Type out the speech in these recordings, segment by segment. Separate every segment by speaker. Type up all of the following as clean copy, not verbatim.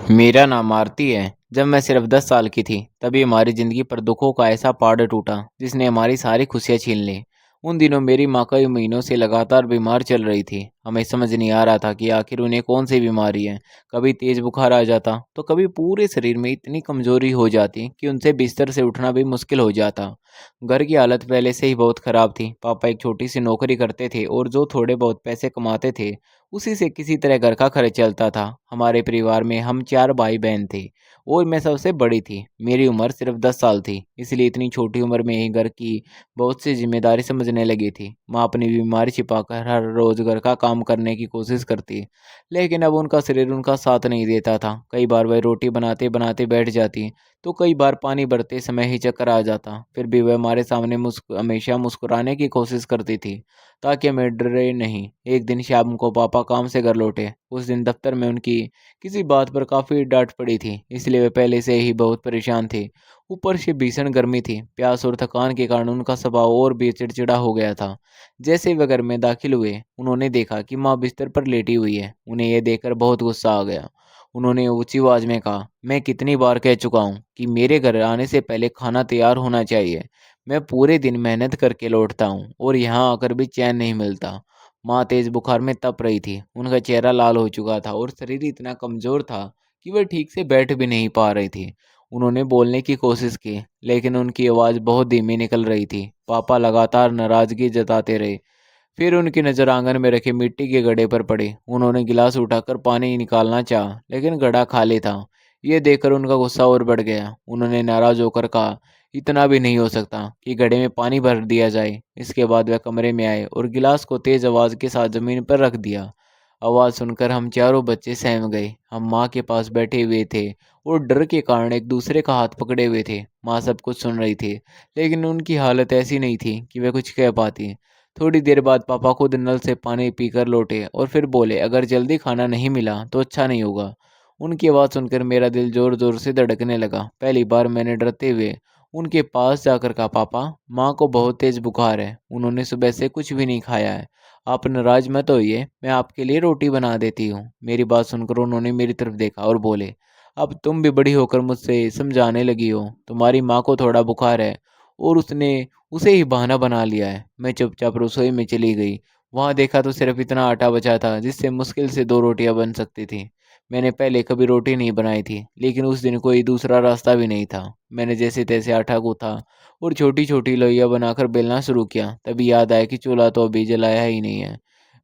Speaker 1: मेरा नाम आरती है। जब मैं सिर्फ 10 साल की थी, तभी हमारी ज़िंदगी पर दुखों का ऐसा पहाड़ टूटा, जिसने हमारी सारी खुशियाँ छीन ली। उन दिनों मेरी माँ कई महीनों से लगातार बीमार चल रही थी। हमें समझ नहीं आ रहा था कि आखिर उन्हें कौन सी बीमारी है। कभी तेज़ बुखार आ जाता, तो कभी पूरे शरीर में इतनी कमज़ोरी हो जाती कि उनसे बिस्तर से उठना भी मुश्किल हो जाता। घर की हालत पहले से ही बहुत ख़राब थी। पापा एक छोटी सी नौकरी करते थे और जो थोड़े बहुत पैसे कमाते थे, उसी से किसी तरह घर का खर्च चलता था। हमारे परिवार में हम 4 भाई-बहन थे और मैं सबसे बड़ी थी। मेरी उम्र सिर्फ 10 साल थी, इसलिए इतनी छोटी उम्र में ही घर की बहुत सी ज़िम्मेदारी समझने लगी थी। माँ अपनी बीमारी छिपाकर हर रोज़ घर का काम करने की कोशिश करती, लेकिन अब उनका शरीर उनका साथ नहीं देता था। कई बार वह रोटी बनाते-बनाते बैठ जाती, तो कई बार पानी भरते समय ही चक्कर आ जाता। फिर भी वह हमारे सामने हमेशा मुस्कुराने की कोशिश करती थी, ताकि हमें डरे नहीं। एक दिन शाम को पापा काम से घर लौटे। उस दिन दफ्तर में उनकी किसी बात पर काफ़ी डांट पड़ी थी, इसलिए वे पहले से ही बहुत परेशान थे। ऊपर से भीषण गर्मी थी, प्यास और थकान के कारण उनका स्वभाव और भी चिड़चिड़ा हो गया था। जैसे ही वे घर में दाखिल हुए, उन्होंने देखा कि माँ बिस्तर पर लेटी हुई है। उन्हें यह देखकर बहुत गुस्सा आ गया। उन्होंने ऊंची आवाज में कहा, मैं कितनी बार कह चुका हूँ कि मेरे घर आने से पहले खाना तैयार होना चाहिए। मैं पूरे दिन मेहनत करके लौटता हूँ और यहाँ आकर भी चैन नहीं मिलता। माँ तेज बुखार में तप रही थी। उनका चेहरा लाल हो चुका था और शरीर इतना कमजोर था कि वह ठीक से बैठ भी नहीं पा रही थी। उन्होंने बोलने की कोशिश की, लेकिन उनकी आवाज़ बहुत धीमी निकल रही थी। पापा लगातार नाराजगी जताते रहे। फिर उनकी नज़र आंगन में रखे मिट्टी के घड़े पर पड़ी। उन्होंने गिलास उठाकर पानी निकालना चाहा, लेकिन घड़ा खाली था। यह देखकर उनका गुस्सा और बढ़ गया। उन्होंने नाराज होकर कहा, इतना भी नहीं हो सकता कि घड़े में पानी भर दिया जाए। इसके बाद वह कमरे में आए और गिलास को तेज आवाज़ के साथ ज़मीन पर रख दिया। आवाज़ सुनकर हम चारों बच्चे सहम गए। हम माँ के पास बैठे हुए थे और डर के कारण एक दूसरे का हाथ पकड़े हुए थे। माँ सब कुछ सुन रही थी, लेकिन उनकी हालत ऐसी नहीं थी कि वे कुछ कह पाती। थोड़ी देर बाद पापा खुद नल से पानी पीकर लौटे और फिर बोले, अगर जल्दी खाना नहीं मिला तो अच्छा नहीं होगा। उनकी आवाज़ सुनकर मेरा दिल जोर जोर से धड़कने लगा। पहली बार मैंने डरते हुए उनके पास जाकर कहा, पापा, माँ को बहुत तेज बुखार है। उन्होंने सुबह से कुछ भी नहीं खाया है। आप नाराज मत होइए, मैं आपके लिए रोटी बना देती हूँ। मेरी बात सुनकर उन्होंने मेरी तरफ देखा और बोले, अब तुम भी बड़ी होकर मुझसे समझाने लगी हो। तुम्हारी माँ को थोड़ा बुखार है और उसने उसे ही बहाना बना लिया है। मैं चुपचाप रसोई में चली गई। वहाँ देखा तो सिर्फ इतना आटा बचा था जिससे मुश्किल से 2 रोटियाँ बन सकती थी। मैंने पहले कभी रोटी नहीं बनाई थी, लेकिन उस दिन कोई दूसरा रास्ता भी नहीं था। मैंने जैसे-तैसे आटा गूँथा और छोटी-छोटी लोइयाँ बनाकर बेलना शुरू किया। तभी याद आया कि चूल्हा तो अभी जलाया ही नहीं है।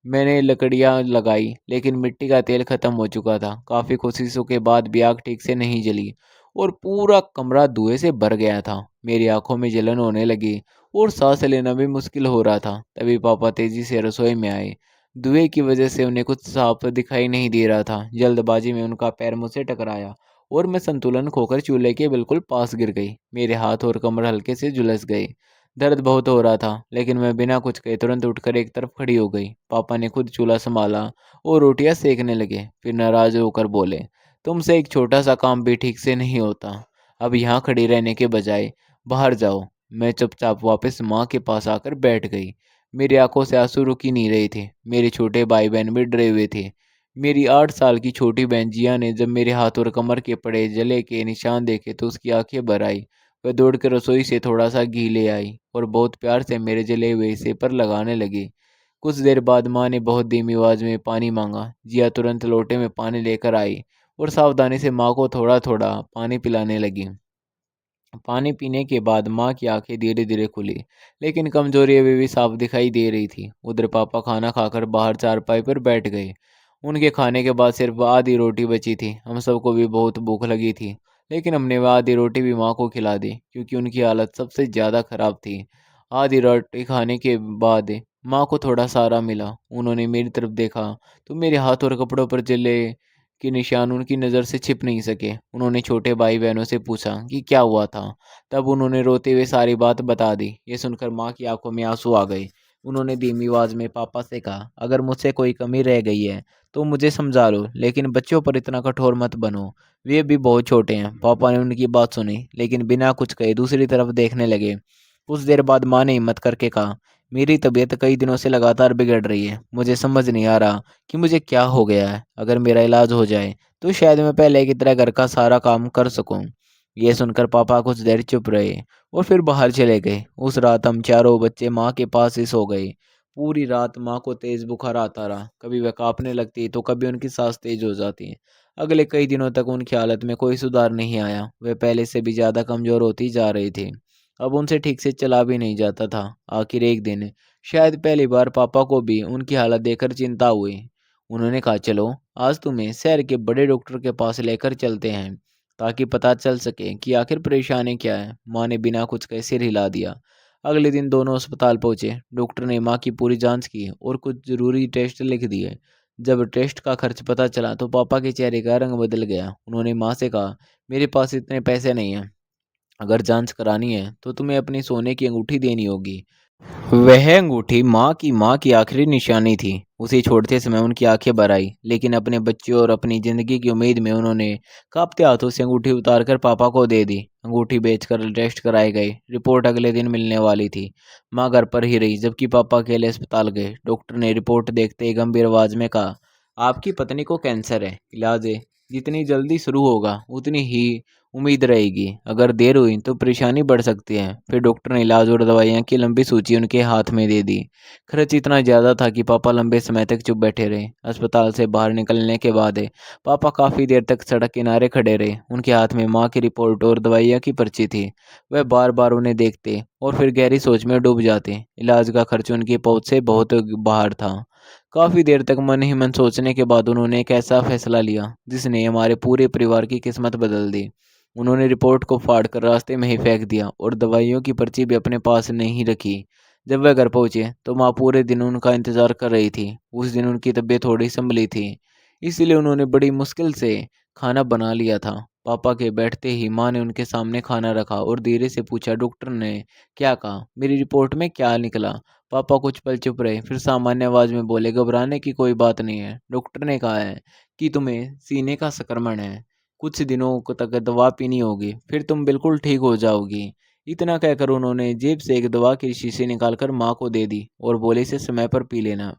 Speaker 1: मैंने लकड़ियाँ लगाई, लेकिन मिट्टी का तेल खत्म हो चुका था। काफ़ी कोशिशों के बाद भी आग ठीक से नहीं जली और पूरा कमरा धुएँ से भर गया था। मेरी आँखों में जलन होने लगी और सांस लेना भी मुश्किल हो रहा था। तभी पापा तेजी से रसोई में आए। धुएं की वजह से उन्हें कुछ साफ दिखाई नहीं दे रहा था। जल्दबाजी में उनका पैर मुझसे टकराया और मैं संतुलन खोकर चूल्हे के बिल्कुल पास गिर गई। मेरे हाथ और कमर हल्के से झुलस गए। दर्द बहुत हो रहा था, लेकिन मैं बिना कुछ कहे तुरंत उठकर एक तरफ खड़ी हो गई। पापा ने खुद चूल्हा संभाला और रोटियां सेकने लगे। फिर नाराज होकर बोले, तुमसे एक छोटा सा काम भी ठीक से नहीं होता। अब यहाँ खड़ी रहने के बजाय बाहर जाओ। मैं चुपचाप वापस माँ के पास आकर बैठ गई। मेरी आंखों से आंसू रुक ही नहीं रहे थे। मेरे छोटे भाई बहन भी डरे हुए थे। मेरी 8 साल की छोटी बहन जिया ने जब मेरे हाथ और कमर के पड़े जले के निशान देखे तो उसकी आंखें भर आई। वह दौड़कर रसोई से थोड़ा सा घी ले आई और बहुत प्यार से मेरे जले हुए हिस्से पर लगाने लगी। कुछ देर बाद माँ ने बहुत धीमी आवाज में पानी मांगा। जिया तुरंत लोटे में पानी लेकर आई और सावधानी से माँ को थोड़ा थोड़ा पानी पिलाने लगी। पानी पीने के बाद माँ की आंखें धीरे धीरे खुली, लेकिन कमजोरी अभी भी साफ दिखाई दे रही थी। उधर पापा खाना खाकर बाहर चारपाई पर बैठ गए। उनके खाने के बाद सिर्फ आधी रोटी बची थी। हम सबको भी बहुत भूख लगी थी, लेकिन हमने वह आधी रोटी भी माँ को खिला दी, क्योंकि उनकी हालत सबसे ज़्यादा खराब थी। आधी रोटी खाने के बाद माँ को थोड़ा सहारा मिला। उन्होंने मेरी तरफ देखा तो मेरे हाथ और कपड़ों पर जले के निशान उनकी नज़र से छिप नहीं सके। उन्होंने छोटे भाई बहनों से पूछा कि क्या हुआ था। तब उन्होंने रोते हुए सारी बात बता दी। ये सुनकर माँ की आंखों में आंसू आ गए। उन्होंने धीमी आवाज में पापा से कहा, अगर मुझसे कोई कमी रह गई है तो मुझे समझा लो, लेकिन बच्चों पर इतना कठोर मत बनो। वे भी बहुत छोटे हैं। पापा ने उनकी बात सुनी, लेकिन बिना कुछ कहे दूसरी तरफ देखने लगे। कुछ देर बाद माँ ने हिम्मत करके कहा, मेरी तबीयत कई दिनों से लगातार बिगड़ रही है। मुझे समझ नहीं आ रहा कि मुझे क्या हो गया है। अगर मेरा इलाज हो जाए तो शायद मैं पहले की तरह घर का सारा काम कर सकूं। ये सुनकर पापा कुछ देर चुप रहे और फिर बाहर चले गए। उस रात हम चारों बच्चे माँ के पास ही सो गए। पूरी रात माँ को तेज बुखार आता रहा। कभी वह कांपने लगती तो कभी उनकी सांस तेज हो जाती। अगले कई दिनों तक उनकी हालत में कोई सुधार नहीं आया। वे पहले से भी ज़्यादा कमज़ोर होती जा रही थी। अब उनसे ठीक से चला भी नहीं जाता था। आखिर एक दिन शायद पहली बार पापा को भी उनकी हालत देखकर चिंता हुई। उन्होंने कहा, चलो आज तुम्हें शहर के बड़े डॉक्टर के पास लेकर चलते हैं ताकि पता चल सके कि आखिर परेशानी क्या है। माँ ने बिना कुछ कहे सिर हिला दिया। अगले दिन दोनों अस्पताल पहुंचे। डॉक्टर ने माँ की पूरी जांच की और कुछ ज़रूरी टेस्ट लिख दिए। जब टेस्ट का खर्च पता चला तो पापा के चेहरे का रंग बदल गया। उन्होंने माँ से कहा, मेरे पास इतने पैसे नहीं हैं। अगर जांच करानी है तो तुम्हें अपनी सोने की अंगूठी देनी होगी। वह अंगूठी माँ की आखिरी निशानी थी। उसे छोड़ते समय उनकी आंखें भर आई, लेकिन अपने बच्चों और अपनी जिंदगी की उम्मीद में उन्होंने कांपते हाथों से अंगूठी उतारकर पापा को दे दी। अंगूठी बेचकर टेस्ट कराए गए। रिपोर्ट अगले दिन मिलने वाली थी। माँ घर पर ही रही जबकि पापा अकेले अस्पताल गए। डॉक्टर ने रिपोर्ट देखते ही गंभीर आवाज में कहा, आपकी पत्नी को कैंसर है। इलाज जितनी जल्दी शुरू होगा उतनी ही उम्मीद रहेगी। अगर देर हुई तो परेशानी बढ़ सकती है। फिर डॉक्टर ने इलाज और दवाइयाँ की लंबी सूची उनके हाथ में दे दी। खर्च इतना ज़्यादा था कि पापा लंबे समय तक चुप बैठे रहे। अस्पताल से बाहर निकलने के बाद पापा काफ़ी देर तक सड़क किनारे खड़े रहे। उनके हाथ में माँ की रिपोर्ट और दवाइयाँ की पर्ची थी। वह बार बार उन्हें देखते और फिर गहरी सोच में डूब जाते। इलाज का खर्च उनकी पहुँच से बहुत बाहर था। काफ़ी देर तक मन ही मन सोचने के बाद उन्होंने एक ऐसा फैसला लिया जिसने हमारे पूरे परिवार की किस्मत बदल दी। उन्होंने रिपोर्ट को फाड़कर रास्ते में ही फेंक दिया और दवाइयों की पर्ची भी अपने पास नहीं रखी। जब वह घर पहुंचे तो माँ पूरे दिन उनका इंतजार कर रही थी। उस दिन उनकी तबीयत थोड़ी संभली थी, इसलिए उन्होंने बड़ी मुश्किल से खाना बना लिया था। पापा के बैठते ही माँ ने उनके सामने खाना रखा और धीरे से पूछा, डॉक्टर ने क्या कहा? मेरी रिपोर्ट में क्या निकला? पापा कुछ पल चुप रहे, फिर सामान्य आवाज में बोले, घबराने की कोई बात नहीं है। डॉक्टर ने कहा है कि तुम्हें सीने का संक्रमण है। कुछ दिनों तक दवा पीनी होगी, फिर तुम बिल्कुल ठीक हो जाओगी। इतना कहकर उन्होंने जेब से एक दवा की शीशी निकालकर माँ को दे दी और बोले, इसे समय पर पी लेना।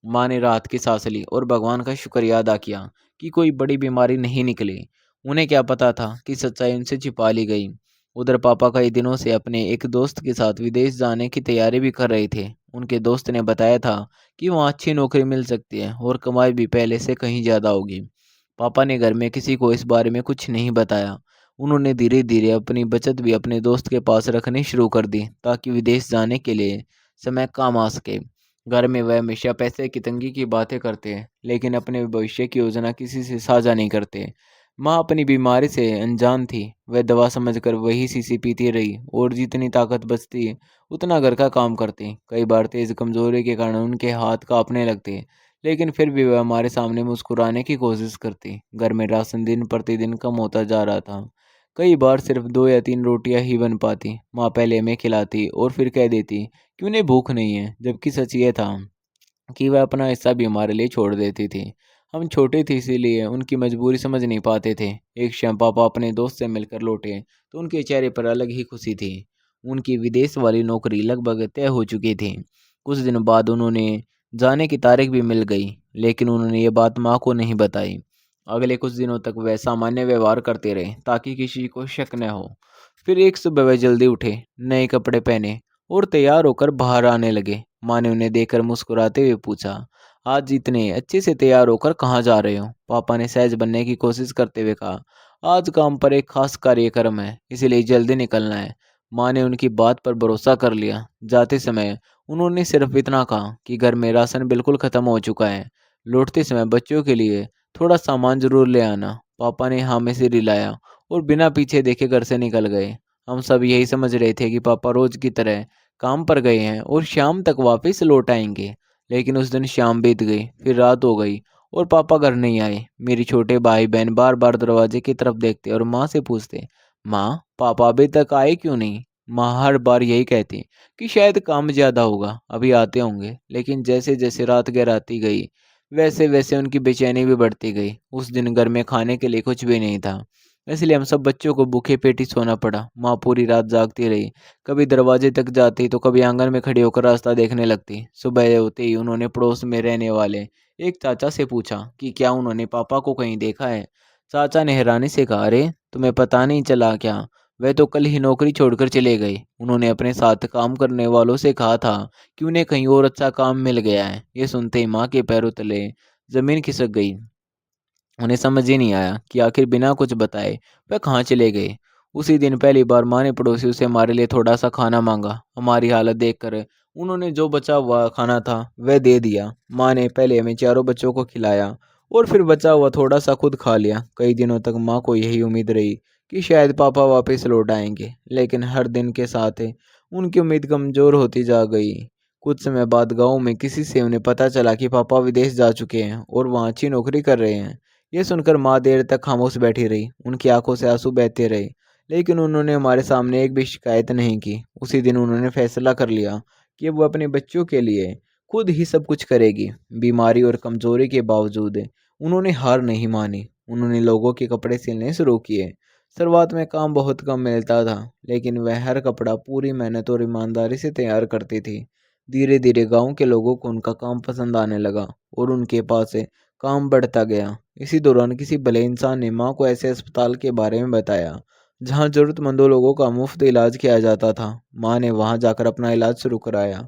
Speaker 1: माँ ने राहत की सांस ली और भगवान का शुक्रिया अदा किया कि कोई बड़ी बीमारी नहीं निकली। उन्हें क्या पता था कि सच्चाई उनसे छिपा ली गई। उधर पापा कई दिनों से अपने एक दोस्त के साथ विदेश जाने की तैयारी भी कर रहे थे। उनके दोस्त ने बताया था कि वहाँ अच्छी नौकरी मिल सकती है और कमाई भी पहले से कहीं ज़्यादा होगी। पापा ने घर में किसी को इस बारे में कुछ नहीं बताया। उन्होंने धीरे धीरे अपनी बचत भी अपने दोस्त के पास रखनी शुरू कर दी ताकि विदेश जाने के लिए समय काम आ सके। घर में वह हमेशा पैसे की तंगी की बातें करते हैं, लेकिन अपने भविष्य की योजना किसी से साझा नहीं करते। माँ अपनी बीमारी से अनजान थी। वह दवा समझकर वही शीशी पीती रही और जितनी ताकत बचती उतना घर का काम करती। कई बार तेज कमजोरी के कारण उनके हाथ कांपने लगते, लेकिन फिर भी वह हमारे सामने मुस्कुराने की कोशिश करती। घर में राशन दिन प्रतिदिन कम होता जा रहा था। कई बार सिर्फ 2 या 3 रोटियां ही बन पाती। माँ पहले हमें खिलाती और फिर कह देती कि उन्हें भूख नहीं है, जबकि सच ये था कि वह अपना हिस्सा भी हमारे लिए छोड़ देती थी। हम छोटे थे इसीलिए उनकी मजबूरी समझ नहीं पाते थे। एक शाम पापा अपने दोस्त से मिलकर लौटे तो उनके चेहरे पर अलग ही खुशी थी। उनकी विदेश वाली नौकरी लगभग तय हो चुकी थी। कुछ दिन बाद उन्होंने जाने की तारीख भी मिल गई, लेकिन उन्होंने ये बात माँ को नहीं बताई। अगले कुछ दिनों तक वह सामान्य व्यवहार करते रहे ताकि किसी को शक न हो। फिर एक सुबह वह जल्दी उठे, नए कपड़े पहने और तैयार होकर बाहर आने लगे। माँ ने उन्हें देखकर मुस्कुराते हुए पूछा, आज इतने अच्छे से तैयार होकर कहाँ जा रहे हो? पापा ने सहज बनने की कोशिश करते हुए कहा, आज काम पर एक खास कार्यक्रम है, इसलिए जल्दी निकलना है। माँ ने उनकी बात पर भरोसा कर लिया। जाते समय उन्होंने सिर्फ इतना कहा कि घर में राशन बिल्कुल खत्म हो चुका है। लौटते समय बच्चों के लिए थोड़ा सामान जरूर ले आना। पापा ने हाँ में सिर हिलाया और बिना पीछे देखे घर से निकल गए। हम सब यही समझ रहे थे कि पापा रोज की तरह काम पर गए हैं और शाम तक वापस लौट आएंगे। लेकिन उस दिन शाम बीत गई, फिर रात हो गई और पापा घर नहीं आए। मेरे छोटे भाई बहन बार बार दरवाजे की तरफ देखते और माँ से पूछते, माँ पापा अभी तक आए क्यों नहीं? माँ हर बार यही कहती कि शायद काम ज़्यादा होगा, अभी आते होंगे। लेकिन जैसे जैसे रात गहराती गई वैसे वैसे उनकी बेचैनी भी बढ़ती गई। उस दिन घर में खाने के लिए कुछ भी नहीं था, इसलिए हम सब बच्चों को भूखे पेट ही सोना पड़ा। माँ पूरी रात जागती रही, कभी दरवाजे तक जाती तो कभी आंगन में खड़ी होकर रास्ता देखने लगती। सुबह होते ही उन्होंने पड़ोस में रहने वाले एक चाचा से पूछा कि क्या उन्होंने पापा को कहीं देखा है। चाचा ने हैरानी से कहा, अरे तुम्हें पता नहीं चला क्या? वह तो कल ही नौकरी छोड़कर चले गए। उन्होंने अपने साथ काम करने वालों से कहा था कि उन्हें कहीं और अच्छा काम मिल गया है। ये सुनते ही माँ के पैरों तले जमीन खिसक गई। उन्हें समझ ही नहीं आया कि आखिर बिना कुछ बताए वह कहाँ चले गए। उसी दिन पहली बार माँ ने पड़ोसियों से हमारे लिए थोड़ा सा खाना मांगा। हमारी हालत देखकर उन्होंने जो बचा हुआ खाना था वह दे दिया। माँ ने पहले हमें चारों बच्चों को खिलाया और फिर बचा हुआ थोड़ा सा खुद खा लिया। कई दिनों तक माँ को यही उम्मीद रही कि शायद पापा वापस लौट आएंगे, लेकिन हर दिन के साथ उनकी उम्मीद कमज़ोर होती जा गई। कुछ समय बाद गांव में किसी से उन्हें पता चला कि पापा विदेश जा चुके हैं और वहाँ अच्छी नौकरी कर रहे हैं। ये सुनकर माँ देर तक खामोश बैठी रही। उनकी आंखों से आंसू बहते रहे, लेकिन उन्होंने हमारे सामने एक भी शिकायत नहीं की। उसी दिन उन्होंने फैसला कर लिया कि वो अपने बच्चों के लिए खुद ही सब कुछ करेगी। बीमारी और कमजोरी के बावजूद उन्होंने हार नहीं मानी। उन्होंने लोगों के कपड़े सिलने शुरू किए। शुरुआत में काम बहुत कम मिलता था, लेकिन वह हर कपड़ा पूरी मेहनत और ईमानदारी से तैयार करती थी। धीरे धीरे गांव के लोगों को उनका काम पसंद आने लगा और उनके पास से काम बढ़ता गया। इसी दौरान किसी भले इंसान ने माँ को ऐसे अस्पताल के बारे में बताया जहाँ जरूरतमंदों लोगों का मुफ्त इलाज किया जाता था। माँ ने वहाँ जाकर अपना इलाज शुरू कराया।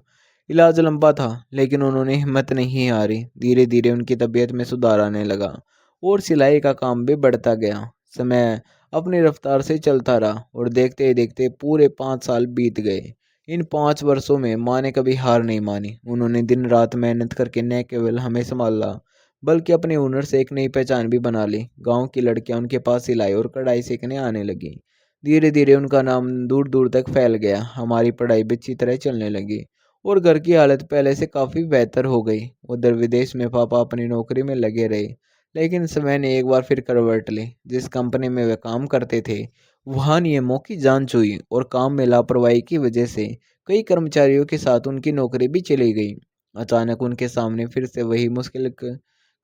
Speaker 1: इलाज लंबा था, लेकिन उन्होंने हिम्मत नहीं हारी। धीरे धीरे उनकी तबीयत में सुधार आने लगा और सिलाई का काम भी बढ़ता गया। समय अपनी रफ्तार से चलता रहा और देखते ही देखते पूरे 5 साल बीत गए। इन 5 वर्षों में माँ ने कभी हार नहीं मानी। उन्होंने दिन रात मेहनत करके न केवल हमें संभाला, बल्कि अपने हुनर से एक नई पहचान भी बना ली। गांव की लड़कियां उनके पास सिलाई और कढ़ाई सीखने आने लगी। धीरे धीरे उनका नाम दूर दूर तक फैल गया। हमारी पढ़ाई भी अच्छी तरह चलने लगी और घर की हालत पहले से काफ़ी बेहतर हो गई। उधर विदेश में पापा अपनी नौकरी में लगे रहे, लेकिन समय ने एक बार फिर करवट ली। जिस कंपनी में वे काम करते थे, वहाँ नियमों की जांच हुई और काम में लापरवाही की वजह से कई कर्मचारियों के साथ उनकी नौकरी भी चली गई। अचानक उनके सामने फिर से वही मुश्किल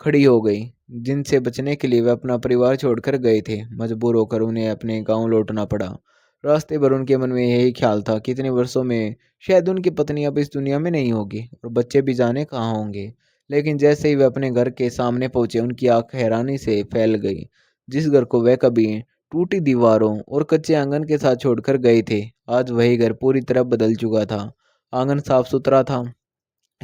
Speaker 1: खड़ी हो गई, जिनसे बचने के लिए वे अपना परिवार छोड़कर गए थे। मजबूर होकर उन्हें अपने गांव लौटना पड़ा। रास्ते भर उनके मन में यही ख्याल था कि इतने वर्षों में शायद उनकी पत्नी अब इस दुनिया में नहीं होगी और बच्चे भी जाने कहाँ होंगे। लेकिन जैसे ही वे अपने घर के सामने पहुंचे, उनकी आंख हैरानी से फैल गई। जिस घर को वे कभी टूटी दीवारों और कच्चे आंगन के साथ छोड़कर गए थे, आज वही घर पूरी तरह बदल चुका था। आंगन साफ सुथरा था,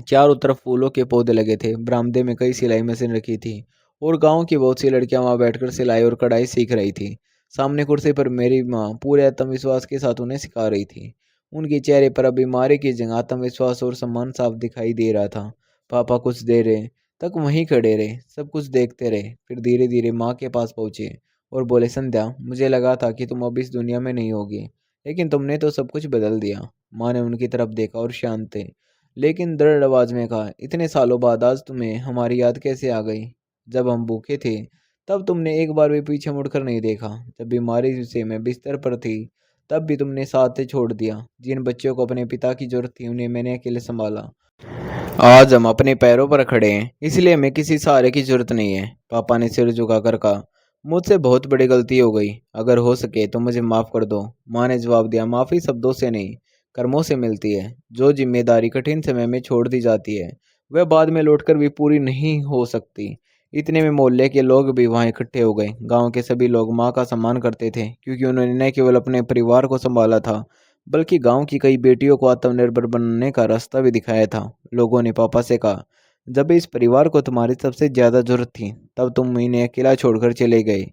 Speaker 1: चारों तरफ फूलों के पौधे लगे थे। बरामदे में कई सिलाई मशीन रखी थी और गांव की बहुत सी लड़कियां वहां बैठकर सिलाई और कढ़ाई सीख रही थी। सामने कुर्सी पर मेरी माँ पूरे आत्मविश्वास के साथ उन्हें सिखा रही थी। उनके चेहरे पर अब बीमारी की जगह आत्मविश्वास और सम्मान साफ दिखाई दे रहा था। पापा कुछ देर तक वहीं खड़े रहे, सब कुछ देखते रहे। फिर धीरे धीरे माँ के पास पहुंचे और बोले, संध्या, मुझे लगा था कि तुम अब इस दुनिया में नहीं होगी, लेकिन तुमने तो सब कुछ बदल दिया। माँ ने उनकी तरफ देखा और शांत लेकिन दृढ़ आवाज में कहा, इतने सालों बाद आज तुम्हें हमारी याद कैसे आ गई? जब हम भूखे थे तब तुमने एक बार भी पीछे मुड़कर नहीं देखा। जब बीमारी से मैं बिस्तर पर थी तब भी तुमने साथ छोड़ दिया। जिन बच्चों को अपने पिता की जरूरत थी, उन्हें मैंने अकेले संभाला। आज हम अपने पैरों पर खड़े हैं, इसलिए हमें किसी सहारे की जरूरत नहीं है। पापा ने सिर झुकाकर कहा, मुझसे बहुत बड़ी गलती हो गई, अगर हो सके तो मुझे माफ कर दो। माँ ने जवाब दिया, माफी शब्दों से नहीं, कर्मों से मिलती है। जो जिम्मेदारी कठिन समय में छोड़ दी जाती है, वह बाद में लौटकर भी पूरी नहीं हो सकती। इतने में मोहल्ले के लोग भी वहां इकट्ठे हो गए। गांव के सभी लोग माँ का सम्मान करते थे, क्योंकि उन्होंने न केवल अपने परिवार को संभाला था, बल्कि गांव की कई बेटियों को आत्मनिर्भर बनने का रास्ता भी दिखाया था। लोगों ने पापा से कहा, जब इस परिवार को तुम्हारी सबसे ज्यादा जरूरत थी तब तुम इन्हें अकेला छोड़कर चले गए।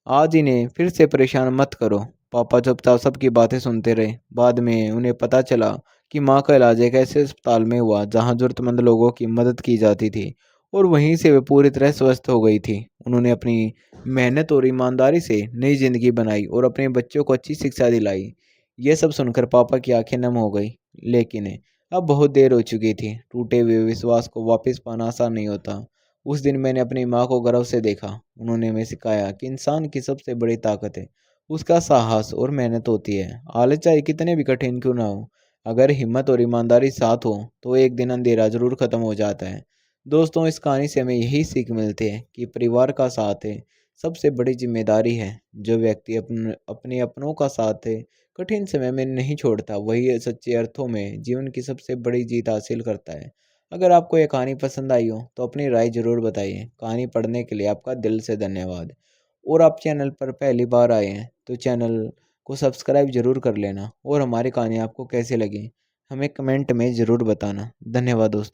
Speaker 1: आज इन्हें फिर से परेशान मत करो। पापा चुपचाप सबकी बातें सुनते रहे। बाद में उन्हें पता चला कि माँ का इलाज एक ऐसे अस्पताल में हुआ जहाँ जरूरतमंद लोगों की मदद की जाती थी और वहीं से वे पूरी तरह स्वस्थ हो गई थी। उन्होंने अपनी मेहनत और ईमानदारी से नई जिंदगी बनाई और अपने बच्चों को अच्छी शिक्षा दिलाई। यह सब सुनकर पापा की आंखें नम हो गई, लेकिन अब बहुत देर हो चुकी थी। टूटे हुए विश्वास को वापस पाना आसान नहीं होता। उस दिन मैंने अपनी माँ को गर्व से देखा। उन्होंने हमें सिखाया कि इंसान की सबसे बड़ी ताकत है उसका साहस और मेहनत होती है। हालत चाहे कितने भी कठिन क्यों ना हो, अगर हिम्मत और ईमानदारी साथ हो तो एक दिन अंधेरा जरूर खत्म हो जाता है। दोस्तों, इस कहानी से हमें यही सीख मिलती है कि परिवार का साथ है सबसे बड़ी जिम्मेदारी है। जो व्यक्ति अपने अपनों का साथ है कठिन समय में नहीं छोड़ता, वही सच्चे अर्थों में जीवन की सबसे बड़ी जीत हासिल करता है। अगर आपको यह कहानी पसंद आई हो तो अपनी राय जरूर बताइए। कहानी पढ़ने के लिए आपका दिल से धन्यवाद। और आप चैनल पर पहली बार आए हैं तो चैनल को सब्सक्राइब ज़रूर कर लेना और हमारी कहानी आपको कैसी लगी हमें कमेंट में ज़रूर बताना। धन्यवाद दोस्तों।